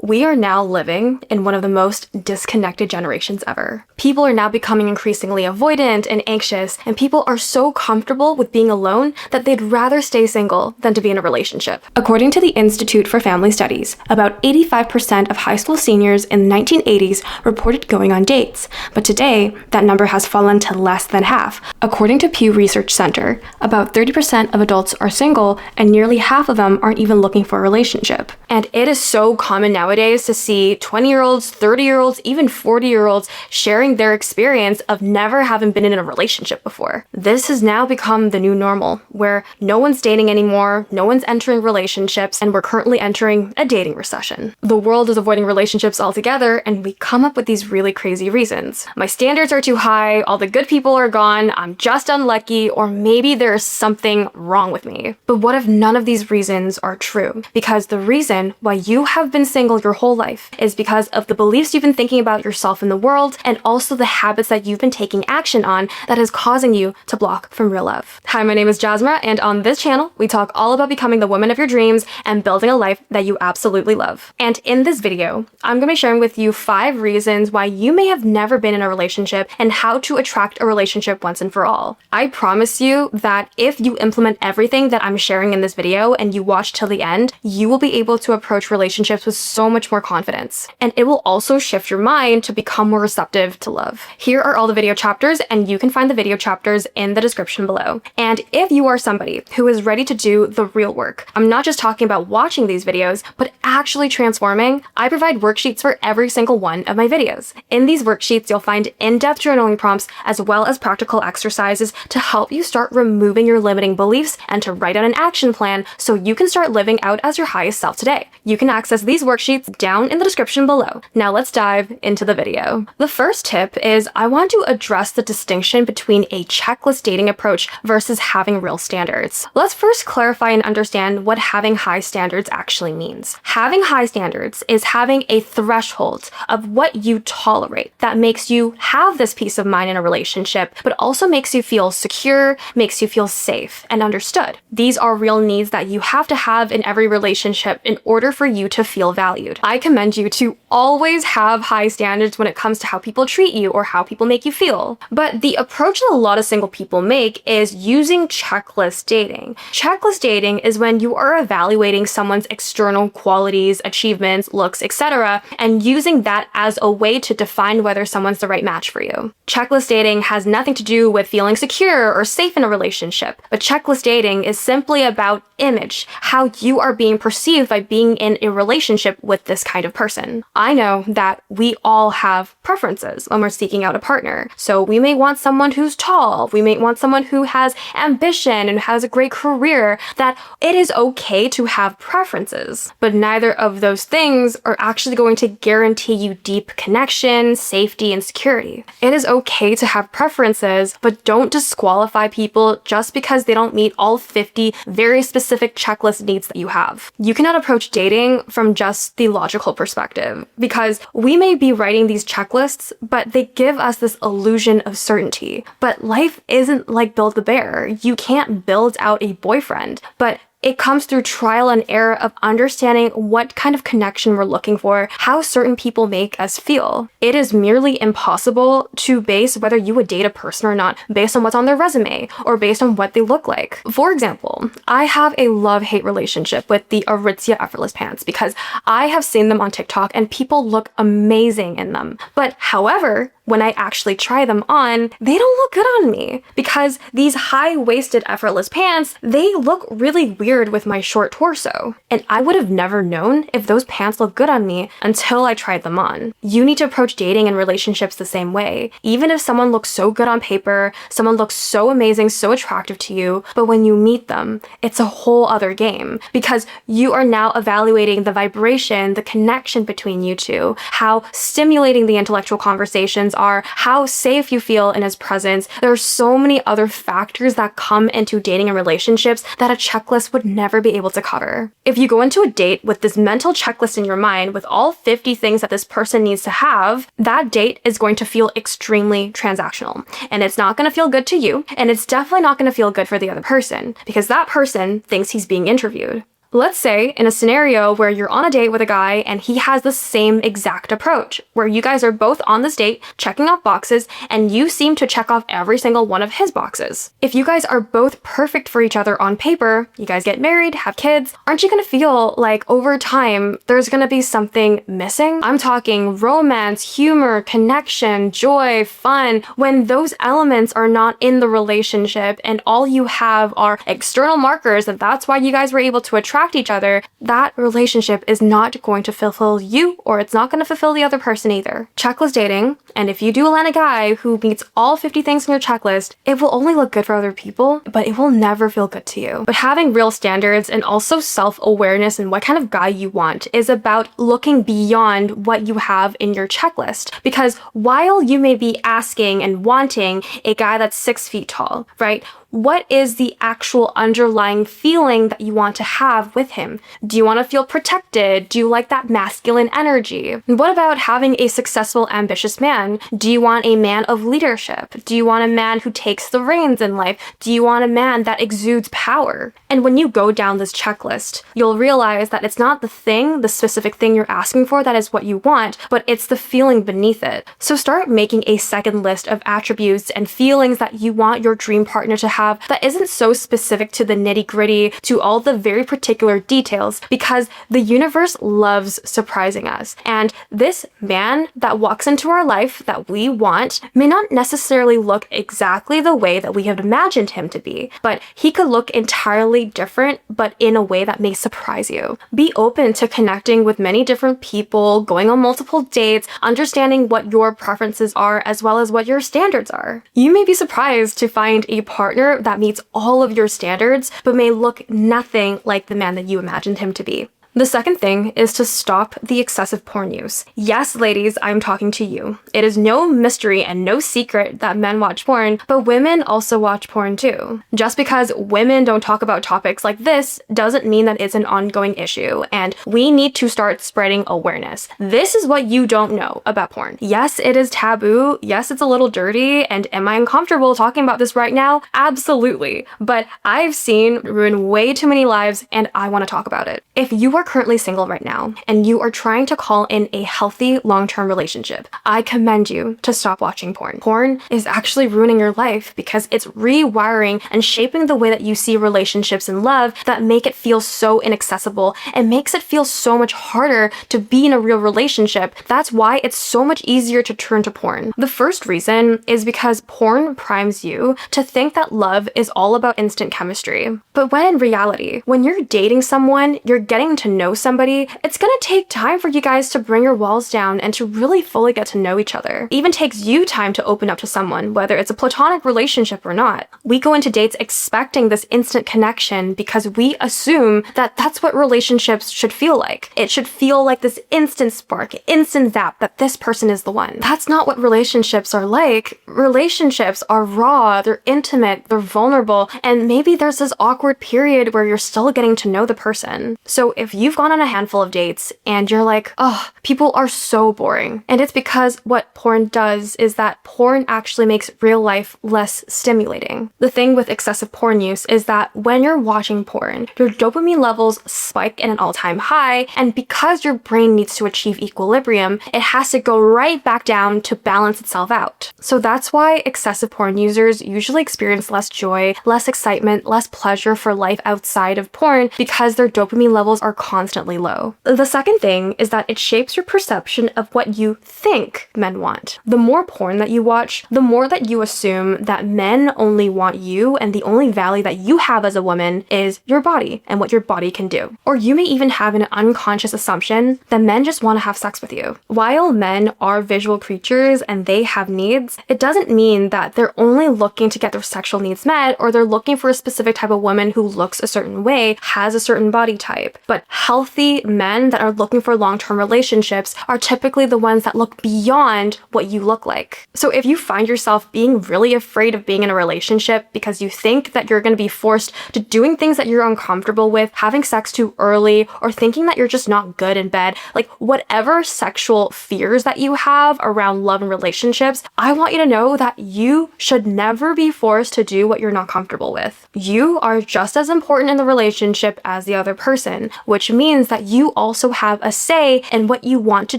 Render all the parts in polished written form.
We are now living in one of the most disconnected generations ever. People are now becoming increasingly avoidant and anxious, and people are so comfortable with being alone that they'd rather stay single than to be in a relationship. According to the Institute for Family Studies, about 85% of high school seniors in the 1980s reported going on dates, but today, that number has fallen to less than half. According to Pew Research Center, about 30% of adults are single, and nearly half of them aren't even looking for a relationship. And it is so common nowadays to see 20-year-olds, 30-year-olds, even 40-year-olds sharing their experience of never having been in a relationship before. This has now become the new normal, where no one's dating anymore, no one's entering relationships, and we're currently entering a dating recession. The world is avoiding relationships altogether, and we come up with these really crazy reasons. My standards are too high, all the good people are gone, I'm just unlucky, or maybe there's something wrong with me. But what if none of these reasons are true? Because the reason why you have been single your whole life is because of the beliefs you've been thinking about yourself in the world, and also the habits that you've been taking action on that is causing you to block from real love. Hi, my name is Jasmine, and on this channel, we talk all about becoming the woman of your dreams and building a life that you absolutely love. And in this video, I'm going to be sharing with you 5 reasons why you may have never been in a relationship and how to attract a relationship once and for all. I promise you that if you implement everything that I'm sharing in this video and you watch till the end, you will be able to approach relationships with so much more confidence. And it will also shift your mind to become more receptive to love. Here are all the video chapters, and you can find the video chapters in the description below. And if you are somebody who is ready to do the real work, I'm not just talking about watching these videos, but actually transforming, I provide worksheets for every single one of my videos. In these worksheets, you'll find in-depth journaling prompts as well as practical exercises to help you start removing your limiting beliefs and to write out an action plan so you can start living out as your highest self today. You can access these worksheets down in the description below. Now let's dive into the video. The first tip is I want to address the distinction between a checklist dating approach versus having real standards. Let's first clarify and understand what having high standards actually means. Having high standards is having a threshold of what you tolerate that makes you have this peace of mind in a relationship, but also makes you feel secure, makes you feel safe and understood. These are real needs that you have to have in every relationship in order for you to feel valued. I commend you to always have high standards when it comes to how people treat you or how people make you feel. But the approach that a lot of single people make is using checklist dating. Checklist dating is when you are evaluating someone's external qualities, achievements, looks, etc., and using that as a way to define whether someone's the right match for you. Checklist dating has nothing to do with feeling secure or safe in a relationship, but checklist dating is simply about image, how you are being perceived by being in a relationship with this kind of person. I know that we all have preferences when we're seeking out a partner. So we may want someone who's tall, we may want someone who has ambition and has a great career, that it is okay to have preferences. But neither of those things are actually going to guarantee you deep connection, safety, and security. It is okay to have preferences, but don't disqualify people just because they don't meet all 50 very specific checklist needs that you have. You cannot approach dating from just the logical perspective, because we may be writing these checklists, but they give us this illusion of certainty. But life isn't like Build-A-Bear. You can't build out a boyfriend, but it comes through trial and error of understanding what kind of connection we're looking for, how certain people make us feel. It is merely impossible to base whether you would date a person or not based on what's on their resume or based on what they look like. For example, I have a love-hate relationship with the Aritzia effortless pants because I have seen them on TikTok and people look amazing in them. But however, when I actually try them on, they don't look good on me because these high-waisted effortless pants, they look really weird with my short torso. And I would have never known if those pants look good on me until I tried them on. You need to approach dating and relationships the same way. Even if someone looks so good on paper, someone looks so amazing, so attractive to you, but when you meet them, it's a whole other game because you are now evaluating the vibration, the connection between you two, how stimulating the intellectual conversations are, how safe you feel in his presence. There are so many other factors that come into dating and relationships that a checklist would never be able to cover. If you go into a date with this mental checklist in your mind with all 50 things that this person needs to have, that date is going to feel extremely transactional. And it's not going to feel good to you, and it's definitely not going to feel good for the other person because that person thinks he's being interviewed. Let's say in a scenario where you're on a date with a guy and he has the same exact approach, where you guys are both on this date checking off boxes and you seem to check off every single one of his boxes. If you guys are both perfect for each other on paper, you guys get married, have kids, aren't you gonna feel like over time there's gonna be something missing? I'm talking romance, humor, connection, joy, fun. When those elements are not in the relationship and all you have are external markers that that's why you guys were able to attract each other, that relationship is not going to fulfill you, or it's not going to fulfill the other person either. Checklist dating, and if you do land a guy who meets all 50 things on your checklist, it will only look good for other people, but it will never feel good to you. But having real standards and also self-awareness and what kind of guy you want is about looking beyond what you have in your checklist. Because while you may be asking and wanting a guy that's 6 feet tall, right? What is the actual underlying feeling that you want to have with him? Do you want to feel protected? Do you like that masculine energy? What about having a successful, ambitious man? Do you want a man of leadership? Do you want a man who takes the reins in life? Do you want a man that exudes power? And when you go down this checklist, you'll realize that it's not the thing, the specific thing you're asking for that is what you want, but it's the feeling beneath it. So start making a second list of attributes and feelings that you want your dream partner to have that isn't so specific to the nitty-gritty, to all the very particular details, because the universe loves surprising us. And this man that walks into our life that we want may not necessarily look exactly the way that we have imagined him to be, but he could look entirely different, but in a way that may surprise you. Be open to connecting with many different people, going on multiple dates, understanding what your preferences are as well as what your standards are. You may be surprised to find a partner that meets all of your standards, but may look nothing like the man that you imagined him to be. The second thing is to stop the excessive porn use. Yes, ladies, I'm talking to you. It is no mystery and no secret that men watch porn, but women also watch porn too. Just because women don't talk about topics like this doesn't mean that it's an ongoing issue, and we need to start spreading awareness. This is what you don't know about porn. Yes, it is taboo. Yes, it's a little dirty, and am I uncomfortable talking about this right now? Absolutely. But I've seen ruin way too many lives, and I want to talk about it. If you are currently single right now and you are trying to call in a healthy long-term relationship, I commend you to stop watching porn. Porn is actually ruining your life because it's rewiring and shaping the way that you see relationships and love that make it feel so inaccessible and makes it feel so much harder to be in a real relationship. That's why it's so much easier to turn to porn. The first reason is because porn primes you to think that love is all about instant chemistry. But when in reality, when you're dating someone, you're getting to know somebody, it's gonna take time for you guys to bring your walls down and to really fully get to know each other. It even takes you time to open up to someone, whether it's a platonic relationship or not. We go into dates expecting this instant connection because we assume that that's what relationships should feel like. It should feel like this instant spark, instant zap, that this person is the one. That's not what relationships are like. Relationships are raw, they're intimate, they're vulnerable, and maybe there's this awkward period where you're still getting to know the person. So if you've gone on a handful of dates and you're like, oh, people are so boring. And it's because what porn does is that porn actually makes real life less stimulating. The thing with excessive porn use is that when you're watching porn, your dopamine levels spike in an all-time high, and because your brain needs to achieve equilibrium, it has to go right back down to balance itself out. So that's why excessive porn users usually experience less joy, less excitement, less pleasure for life outside of porn because their dopamine levels are constantly low. The second thing is that it shapes your perception of what you think men want. The more porn that you watch, the more that you assume that men only want you and the only value that you have as a woman is your body and what your body can do. Or you may even have an unconscious assumption that men just want to have sex with you. While men are visual creatures and they have needs, it doesn't mean that they're only looking to get their sexual needs met or they're looking for a specific type of woman who looks a certain way, has a certain body type. But Healthy men that are looking for long-term relationships are typically the ones that look beyond what you look like. So if you find yourself being really afraid of being in a relationship because you think that you're going to be forced to doing things that you're uncomfortable with, having sex too early, or thinking that you're just not good in bed, like whatever sexual fears that you have around love and relationships, I want you to know that you should never be forced to do what you're not comfortable with. You are just as important in the relationship as the other person, which means that you also have a say in what you want to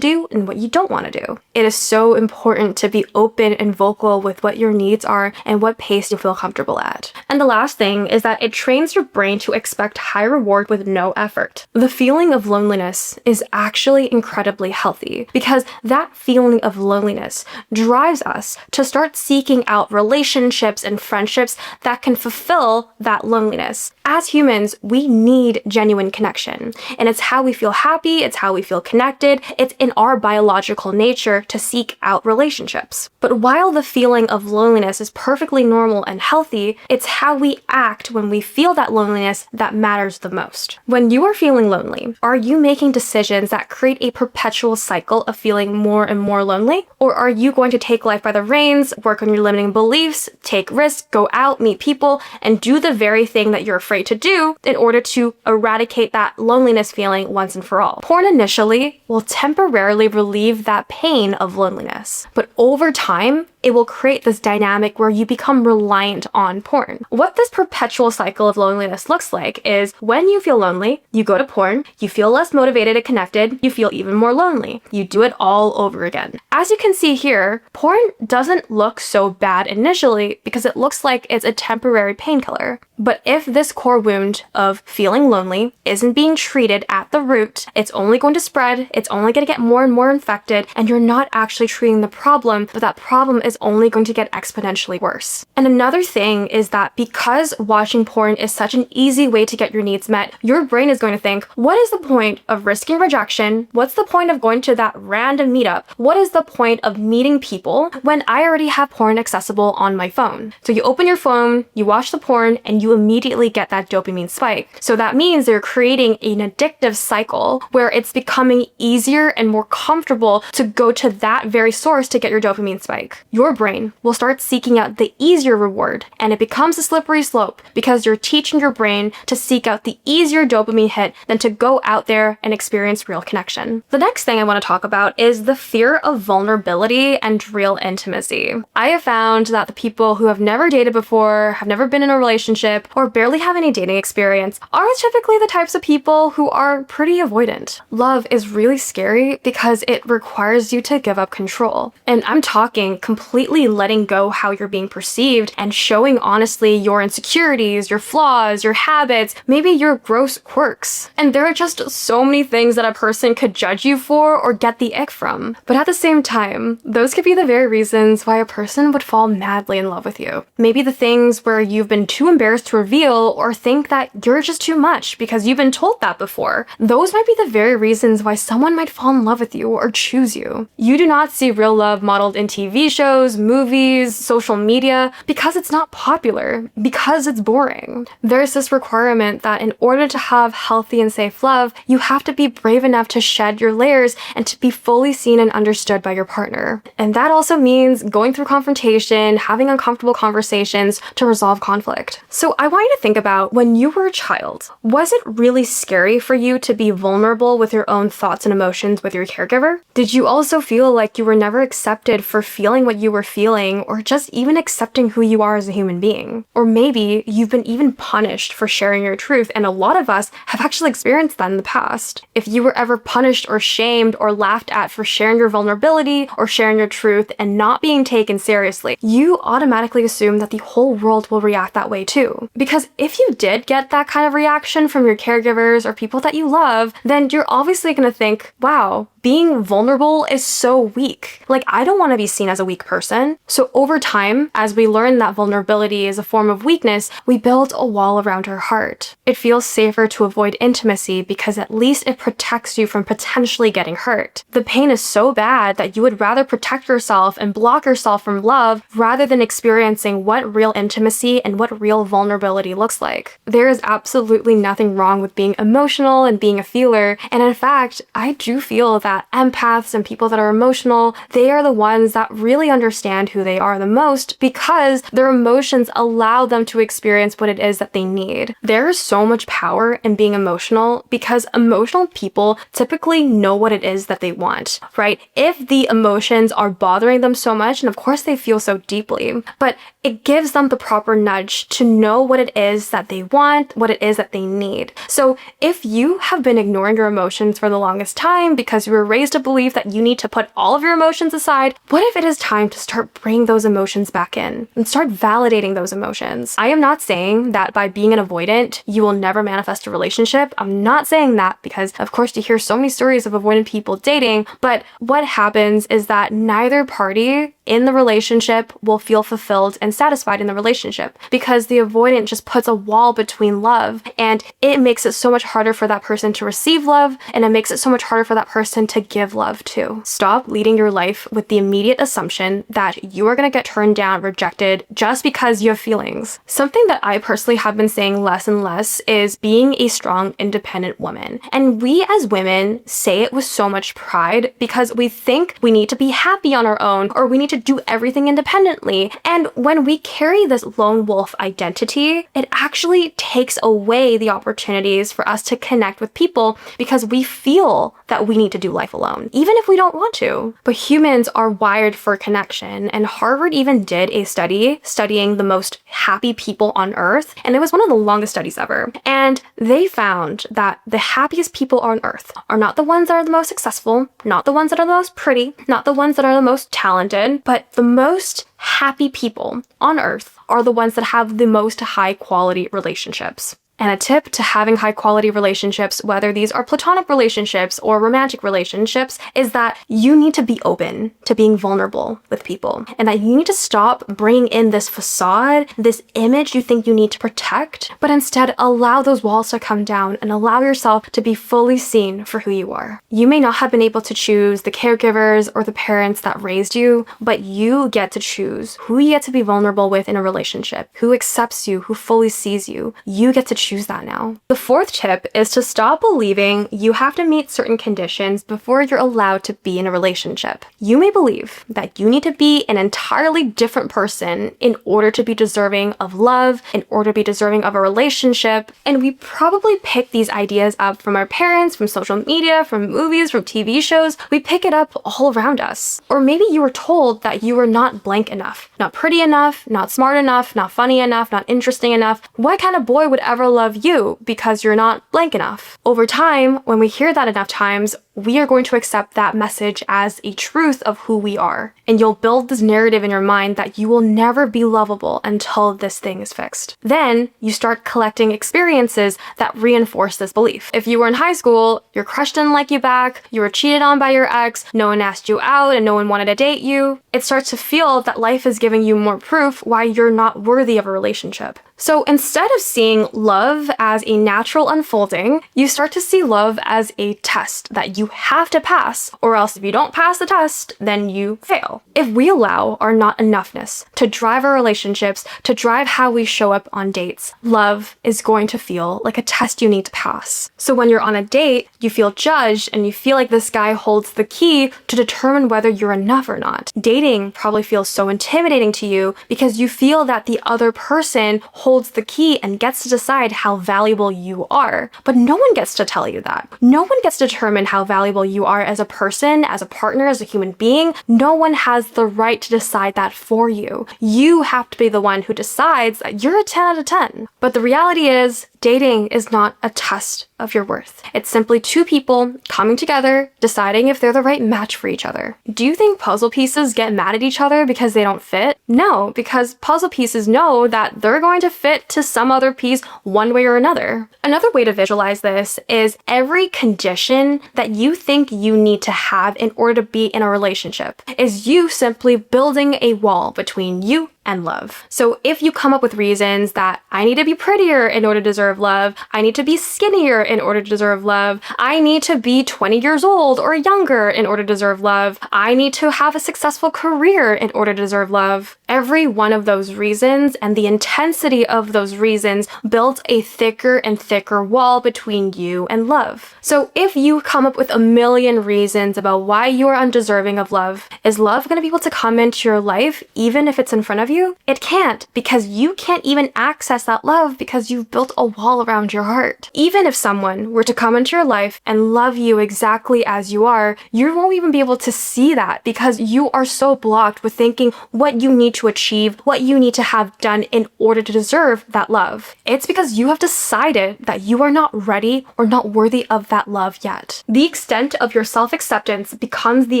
do and what you don't want to do. It is so important to be open and vocal with what your needs are and what pace you feel comfortable at. And the last thing is that it trains your brain to expect high reward with no effort. The feeling of loneliness is actually incredibly healthy because that feeling of loneliness drives us to start seeking out relationships and friendships that can fulfill that loneliness. As humans, we need genuine connection, and it's how we feel happy, it's how we feel connected, it's in our biological nature to seek out relationships. But while the feeling of loneliness is perfectly normal and healthy, it's how we act when we feel that loneliness that matters the most. When you are feeling lonely, are you making decisions that create a perpetual cycle of feeling more and more lonely? Or are you going to take life by the reins, work on your limiting beliefs, take risks, go out, meet people, and do the very thing that you're afraid to do in order to eradicate that loneliness feeling once and for all? Porn initially will temporarily relieve that pain of loneliness, but over time, it will create this dynamic where you become reliant on porn. What this perpetual cycle of loneliness looks like is when you feel lonely, you go to porn, you feel less motivated and connected, you feel even more lonely. You do it all over again. As you can see here, porn doesn't look so bad initially because it looks like it's a temporary painkiller. But if this core wound of feeling lonely isn't being treated at the root, it's only going to spread, it's only going to get more and more infected, and you're not actually treating the problem, but that problem is only going to get exponentially worse. And another thing is that because watching porn is such an easy way to get your needs met, your brain is going to think, what is the point of risking rejection? What's the point of going to that random meetup? What is the point of meeting people when I already have porn accessible on my phone? So you open your phone, you watch the porn, and you immediately get that dopamine spike. So that means they're creating an addictive cycle where it's becoming easier and more comfortable to go to that very source to get your dopamine spike. Your brain will start seeking out the easier reward, and it becomes a slippery slope because you're teaching your brain to seek out the easier dopamine hit than to go out there and experience real connection. The next thing I want to talk about is the fear of vulnerability and real intimacy. I have found that the people who have never dated before, have never been in a relationship, or barely have any dating experience are typically the types of people who are pretty avoidant. Love is really scary because it requires you to give up control. And I'm talking completely letting go how you're being perceived and showing honestly your insecurities, your flaws, your habits, maybe your gross quirks. And there are just so many things that a person could judge you for or get the ick from. But at the same time, those could be the very reasons why a person would fall madly in love with you. Maybe the things where you've been too embarrassed to reveal or think that you're just too much because you've been told that before. Those might be the very reasons why someone might fall in love with you or choose you. You do not see real love modeled in TV shows, movies, social media, because it's not popular, because it's boring. There's this requirement that in order to have healthy and safe love, you have to be brave enough to shed your layers and to be fully seen and understood by your partner. And that also means going through confrontation, having uncomfortable conversations to resolve conflict. So I want you to think about when you were a child, was it really scary for you to be vulnerable with your own thoughts and emotions with your caregiver? Did you also feel like you were never accepted for feeling what you were feeling or just even accepting who you are as a human being? Or maybe you've been even punished for sharing your truth, and a lot of us have actually experienced that in the past. If you were ever punished or shamed or laughed at for sharing your vulnerability or sharing your truth and not being taken seriously, you automatically assume that the whole world will react that way too. Because if you did get that kind of reaction from your caregivers or people that you love, then you're obviously going to think, wow, being vulnerable is so weak. Like, I don't want to be seen as a weak person. person. So over time, as we learn that vulnerability is a form of weakness, we build a wall around our heart. It feels safer to avoid intimacy because at least it protects you from potentially getting hurt. The pain is so bad that you would rather protect yourself and block yourself from love rather than experiencing what real intimacy and what real vulnerability looks like. There is absolutely nothing wrong with being emotional and being a feeler, and in fact, I do feel that empaths and people that are emotional, they are the ones that really understand who they are the most because their emotions allow them to experience what it is that they need. There is so much power in being emotional because emotional people typically know what it is that they want, right? If the emotions are bothering them so much, and of course they feel so deeply, but it gives them the proper nudge to know what it is that they want, what it is that they need. So if you have been ignoring your emotions for the longest time because you were raised to believe that you need to put all of your emotions aside, what if it is time to start bringing those emotions back in and start validating those emotions? I am not saying that by being an avoidant, you will never manifest a relationship. I'm not saying that because, of course, you hear so many stories of avoidant people dating, but what happens is that neither party in the relationship will feel fulfilled and satisfied in the relationship because the avoidant just puts a wall between love, and it makes it so much harder for that person to receive love, and it makes it so much harder for that person to give love too. Stop leading your life with the immediate assumption that you are going to get turned down, rejected, just because you have feelings. Something that I personally have been saying less and less is being a strong, independent woman. And we as women say it with so much pride because we think we need to be happy on our own, or we need to do everything independently. And when we carry this lone wolf identity, it actually takes away the opportunities for us to connect with people because we feel that we need to do life alone, even if we don't want to. But humans are wired for connection, and Harvard even did a study studying the most happy people on Earth, and it was one of the longest studies ever. And they found that the happiest people on Earth are not the ones that are the most successful, not the ones that are the most pretty, not the ones that are the most talented, but the most happy people on Earth are the ones that have the most high quality relationships. And a tip to having high quality relationships, whether these are platonic relationships or romantic relationships, is that you need to be open to being vulnerable with people. And that you need to stop bringing in this facade, this image you think you need to protect, but instead allow those walls to come down and allow yourself to be fully seen for who you are. You may not have been able to choose the caregivers or the parents that raised you, but you get to choose who you get to be vulnerable with in a relationship, who accepts you, who fully sees you. You get to choose that now. The fourth tip is to stop believing you have to meet certain conditions before you're allowed to be in a relationship. You may believe that you need to be an entirely different person in order to be deserving of love, in order to be deserving of a relationship, and we probably pick these ideas up from our parents, from social media, from movies, from TV shows. We pick it up all around us. Or maybe you were told that you were not blank enough, not pretty enough, not smart enough, not funny enough, not interesting enough. What kind of boy would ever love you because you're not blank enough? Over time, when we hear that enough times, we are going to accept that message as a truth of who we are. And you'll build this narrative in your mind that you will never be lovable until this thing is fixed. Then you start collecting experiences that reinforce this belief. If you were in high school, your crush didn't like you back, you were cheated on by your ex, no one asked you out, and no one wanted to date you, it starts to feel that life is giving you more proof why you're not worthy of a relationship. So instead of seeing love as a natural unfolding, you start to see love as a test that you have to pass, or else if you don't pass the test, then you fail. If we allow our not enoughness to drive our relationships, to drive how we show up on dates, love is going to feel like a test you need to pass. So when you're on a date, you feel judged and you feel like this guy holds the key to determine whether you're enough or not. Dating probably feels so intimidating to you because you feel that the other person holds the key and gets to decide how valuable you are. But no one gets to tell you that. No one gets to determine how valuable you are as a person, as a partner, as a human being. No one has the right to decide that for you. You have to be the one who decides that you're a 10 out of 10. But the reality is, dating is not a test of your worth. It's simply two people coming together, deciding if they're the right match for each other. Do you think puzzle pieces get mad at each other because they don't fit? No, because puzzle pieces know that they're going to fit to some other piece one way or another. Another way to visualize this is every condition that you think you need to have in order to be in a relationship is you simply building a wall between you and love. So if you come up with reasons that I need to be prettier in order to deserve love, I need to be skinnier in order to deserve love, I need to be 20 years old or younger in order to deserve love, I need to have a successful career in order to deserve love, every one of those reasons and the intensity of those reasons built a thicker and thicker wall between you and love. So if you come up with a million reasons about why you are undeserving of love, is love going to be able to come into your life even if it's in front of you? It can't, because you can't even access that love because you've built a wall around your heart. Even if someone were to come into your life and love you exactly as you are, you won't even be able to see that because you are so blocked with thinking what you need to achieve, what you need to have done in order to deserve that love. It's because you have decided that you are not ready or not worthy of that love yet. The extent of your self-acceptance becomes the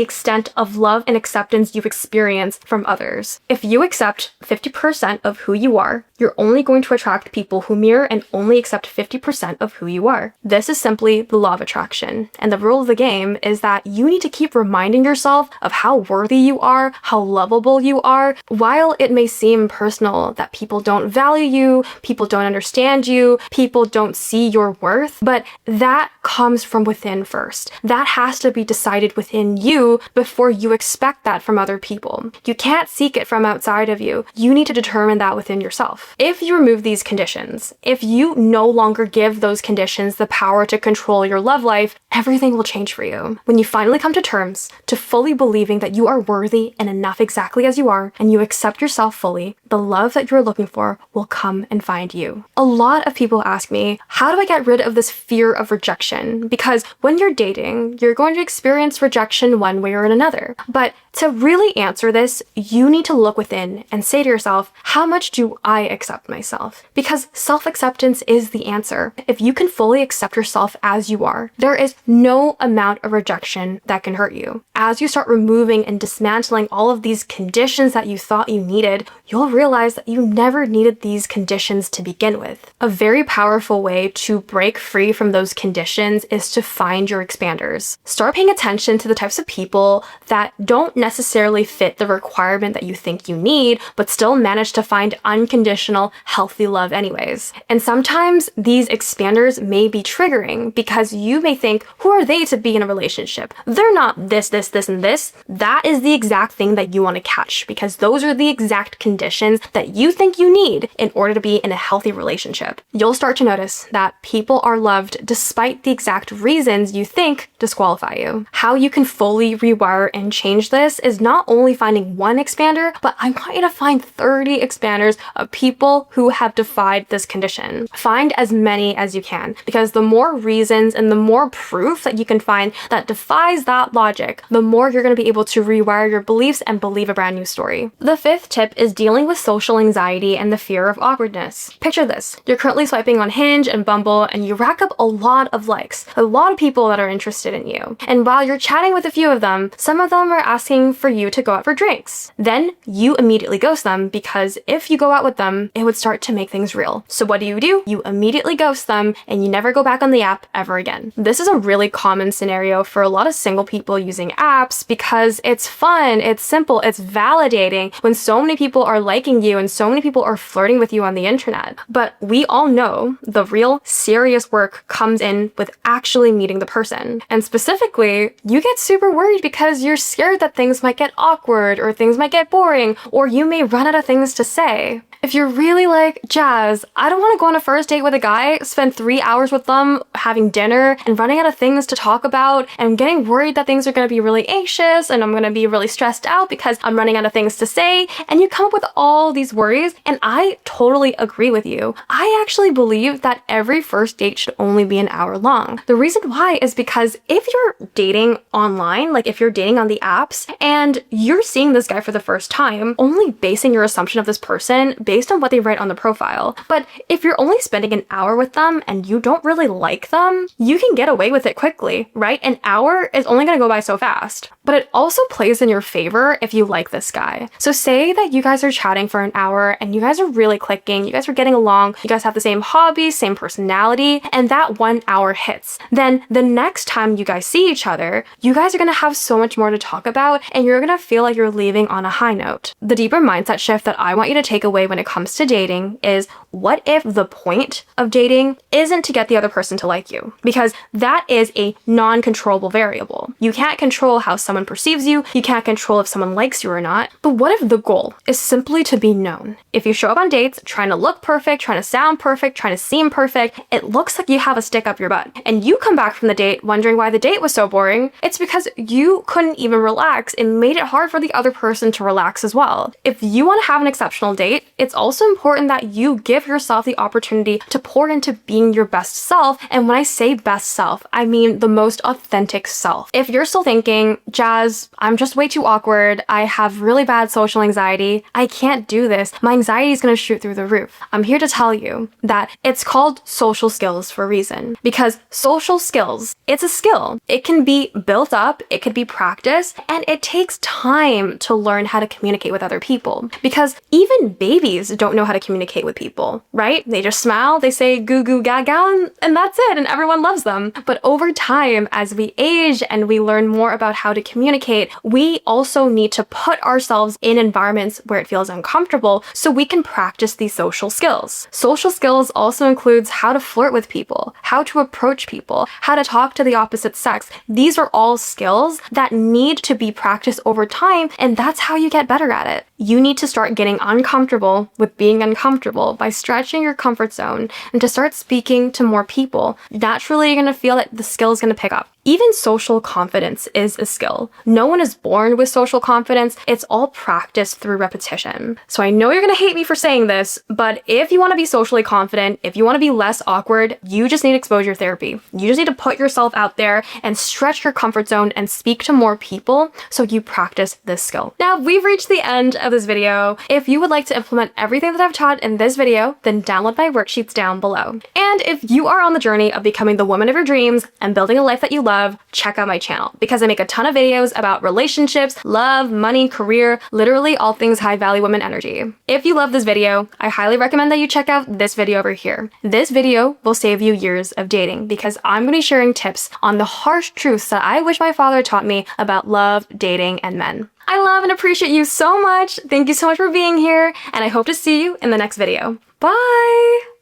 extent of love and acceptance you experience from others. If you accept 50% of who you are, you're only going to attract people who mirror and only accept 50% of who you are. This is simply the law of attraction. And the rule of the game is that you need to keep reminding yourself of how worthy you are, how lovable you are. While it may seem personal that people don't value you, people don't understand you, people don't see your worth, but that comes from within first. That has to be decided within you before you expect that from other people. You can't seek it from outside of you. You need to determine that within yourself. If you remove these conditions, if you no longer give those conditions the power to control your love life, everything will change for you. When you finally come to terms to fully believing that you are worthy and enough exactly as you are, and you accept yourself fully, the love that you're looking for will come and find you. A lot of people ask me, how do I get rid of this fear of rejection? Because when you're dating, you're going to experience rejection one way or another. But to really answer this, you need to look within and say to yourself, how much do I accept myself? Because self-acceptance is the answer. If you can fully accept yourself as you are, there is no amount of rejection that can hurt you. As you start removing and dismantling all of these conditions that you thought you needed, you'll realize that you never needed these conditions to begin with. A very powerful way to break free from those conditions is to find your expanders. Start paying attention to the types of people that don't necessarily fit the requirement that you think you need, but still manage to find unconditional, healthy love anyways. And sometimes these expanders may be triggering because you may think, who are they to be in a relationship? They're not this, and this. That is the exact thing that you want to catch because those are the exact conditions that you think you need in order to be in a healthy relationship. You'll start to notice that people are loved despite the exact reasons you think disqualify you. How you can fully rewire and change this is not only finding one expander, but I want you to find 30 expanders of people who have defied this condition. Find as many as you can because the more reasons and the more proof that you can find that defies that logic, the more you're going to be able to rewire your beliefs and believe a brand new story. The fifth tip is dealing with social anxiety and the fear of awkwardness. Picture this. You're currently swiping on Hinge and Bumble and you rack up a lot of likes, a lot of people that are interested in you. And while you're chatting with a few of them, some of them are asking for you to go out for drinks. Then you immediately ghost them because if you go out with them, it would start to make things real. So what do? You immediately ghost them and you never go back on the app ever again. This is a really common scenario for a lot of single people using apps because it's fun, it's simple, it's validating when so many people are liking you and so many people are flirting with you on the internet. But we all know the real serious work comes in with actually meeting the person. And specifically, you get super worried because you're scared that things might get awkward or things might get boring or you may run out of things to say. If you're really like, Jazz, I don't want to go on a first date with a guy, spend 3 hours with them having dinner and running out of things to talk about and getting worried that things are going to be really anxious and I'm going to be really stressed out because I'm running out of things to say, and you come up with all these worries, and I totally agree with you. I actually believe that every first date should only be an hour long. The reason why is because if you're dating online, like if you're dating on the apps and you're seeing this guy for the first time, only basing your assumption of this person based based on what they write on the profile. But if you're only spending an hour with them and you don't really like them, you can get away with it quickly, right? An hour is only gonna go by so fast. But it also plays in your favor if you like this guy. So say that you guys are chatting for an hour and you guys are really clicking, you guys are getting along, you guys have the same hobbies, same personality, and that 1 hour hits. Then the next time you guys see each other, you guys are gonna have so much more to talk about and you're gonna feel like you're leaving on a high note. The deeper mindset shift that I want you to take away when it comes to dating is, what if the point of dating isn't to get the other person to like you? Because that is a non-controllable variable. You can't control how someone perceives you, you can't control if someone likes you or not, but what if the goal is simply to be known? If you show up on dates trying to look perfect, trying to sound perfect, trying to seem perfect, it looks like you have a stick up your butt, and you come back from the date wondering why the date was so boring, it's because you couldn't even relax and made it hard for the other person to relax as well. If you want to have an exceptional date, it's also important that you give yourself the opportunity to pour into being your best self, and when I say best self, I mean the most authentic self. If you're still thinking, Jazz, I'm just way too awkward, I have really bad social anxiety, I can't do this, my anxiety is gonna shoot through the roof, I'm here to tell you that it's called social skills for a reason. Because social skills, it's a skill. It can be built up, it could be practiced, and it takes time to learn how to communicate with other people. Because even babies don't know how to communicate with people, right? They just smile, they say goo goo gaga, and that's it, and everyone loves them. But over time, as we age and we learn more about how to communicate, we also need to put ourselves in environments where it feels uncomfortable so we can practice these social skills. Social skills also includes how to flirt with people, how to approach people, how to talk to the opposite sex. These are all skills that need to be practiced over time, and that's how you get better at it. You need to start getting uncomfortable with being uncomfortable by stretching your comfort zone and to start speaking to more people. Naturally, you're gonna feel that the skill is gonna pick up. Even social confidence is a skill. No one is born with social confidence. It's all practiced through repetition. So I know you're gonna hate me for saying this, but if you wanna be socially confident, if you wanna be less awkward, you just need exposure therapy. You just need to put yourself out there and stretch your comfort zone and speak to more people so you practice this skill. Now, we've reached the end of this video. If you would like to implement everything that I've taught in this video, then download my worksheets down below. And if you are on the journey of becoming the woman of your dreams and building a life that you love, check out my channel because I make a ton of videos about relationships, love, money, career, literally all things high value women energy. If you love this video, I highly recommend that you check out this video over here. This video will save you years of dating because I'm going to be sharing tips on the harsh truths that I wish my father taught me about love, dating, and men. I love and appreciate you so much. Thank you so much for being here, and I hope to see you in the next video. Bye!